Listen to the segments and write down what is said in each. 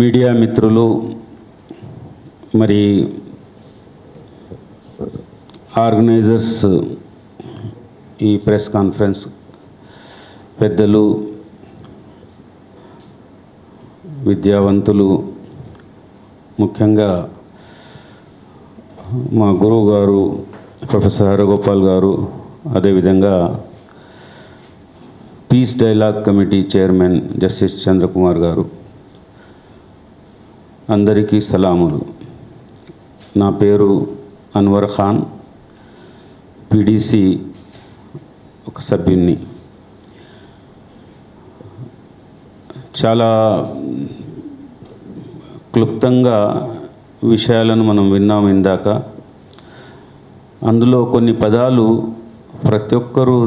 Media మిత్రులు మరి organisers ఈ ప్రెస్ కాన్ఫరెన్స్ పెద్దలు విద్యావంతులు ముఖ్యంగా మా గురువు గారు ప్రొఫెసర్ హరగోపాల్ గారు అదేవిధంగా peace dialogue committee chairman justice Chandrakumar గారు అందరికీ సలాములు. నా పేరు అన్వర్ ఖాన్, పీడీసీ ఒక సభ్యున్ని. చాలా క్లుప్తంగా విషయాలను మనం విన్నాం ఇందాక. అందులో కొన్ని పదాలు ప్రతి ఒక్కరూ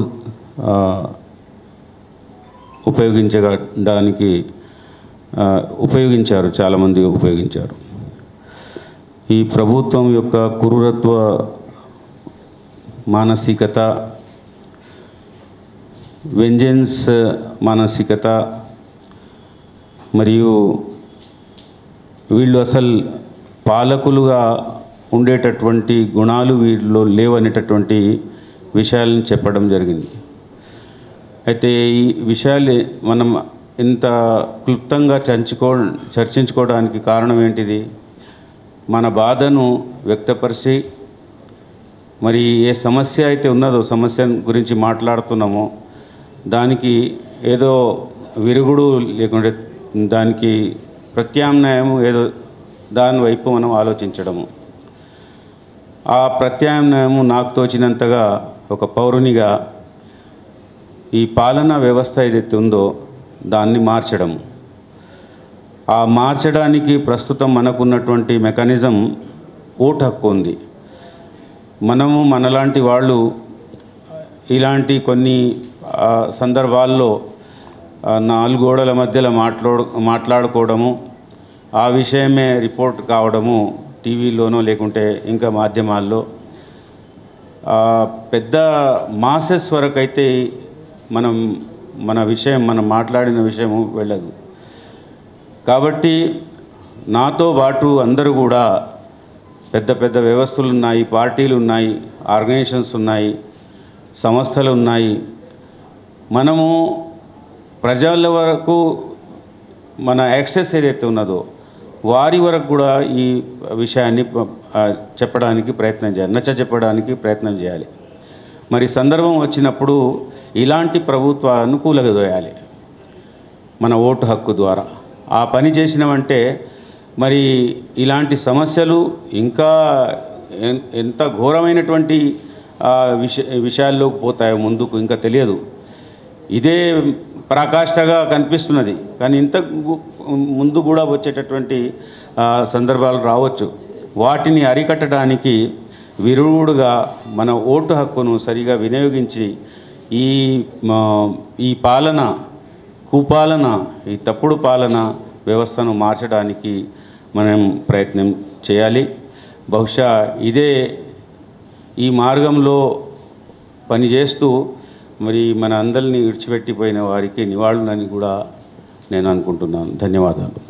ఉపయోగించారు, చాలామంది ఉపయోగించారు. ఈ ప్రభుత్వం యొక్క క్రూరత్వ మానసికత, వెంజెన్స్ మానసికత, మరియు వీళ్ళు అసలు పాలకులుగా ఉండేటటువంటి గుణాలు వీళ్ళలో లేవనేటటువంటి విషయాలను చెప్పడం జరిగింది. అయితే ఈ విషయాలు మనం ఇంత క్లుప్తంగా చర్చించుకోవడానికి కారణం ఏంటిది? మన బాధను వ్యక్తపరిచి మరి ఏ సమస్య అయితే ఉన్నదో సమస్య గురించి మాట్లాడుతున్నామో దానికి ఏదో విరుగుడు లేకుంటే దానికి ప్రత్యామ్నాయం ఏదో దాని వైపు మనం ఆలోచించడము. ఆ ప్రత్యామ్నాయము నాకు తోచినంతగా ఒక పౌరునిగా ఈ పాలనా వ్యవస్థ ఏదైతే ఉందో దాన్ని మార్చడం. ఆ మార్చడానికి ప్రస్తుతం మనకున్నటువంటి మెకానిజం ఓటు హక్కు ఉంది. మనము మనలాంటి వాళ్ళు ఇలాంటి కొన్ని సందర్భాల్లో నాలుగు గోడల మధ్యలో మాట్లాడుకోవడము, ఆ విషయమే రిపోర్ట్ కావడము టీవీలోనో లేకుంటే ఇంకా మాధ్యమాల్లో పెద్ద మాసెస్ వరకు అయితే మనం మాట్లాడిన విషయము వెళ్ళదు. కాబట్టి నాతో పాటు అందరూ కూడా పెద్ద పెద్ద వ్యవస్థలు ఉన్నాయి, పార్టీలు ఉన్నాయి, ఆర్గనైజేషన్స్ ఉన్నాయి, సంస్థలు ఉన్నాయి. మనము ప్రజల వరకు మన యాక్సెస్ ఏదైతే ఉన్నదో వారి వరకు కూడా ఈ విషయాన్ని చెప్పడానికి ప్రయత్నం చేయాలి, నచ్చచెప్పడానికి ప్రయత్నం చేయాలి. మరి సందర్భం వచ్చినప్పుడు ఇలాంటి ప్రభుత్వాలను కూలగదోయాలి మన ఓటు హక్కు ద్వారా. ఆ పని చేసినామంటే మరి ఇలాంటి సమస్యలు ఇంకా ఎంత ఘోరమైనటువంటి విషయాల్లోకి పోతాయో ముందుకు ఇంకా తెలియదు. ఇదే పరాకాష్ఠగా కనిపిస్తున్నది, కానీ ఇంత ముందు కూడా వచ్చేటటువంటి సందర్భాలు రావచ్చు. వాటిని అరికట్టడానికి విరుగుడుగా మన ఓటు హక్కును సరిగా వినియోగించి ఈ పాలన, కుపాలన, ఈ తప్పుడు పాలన వ్యవస్థను మార్చడానికి మనం ప్రయత్నం చేయాలి. బహుశా ఇదే ఈ మార్గంలో పనిచేస్తూ మరి మన అందరినీ విడిచిపెట్టిపోయిన వారికి నివాళులని కూడా నేను అనుకుంటున్నాను. ధన్యవాదాలు.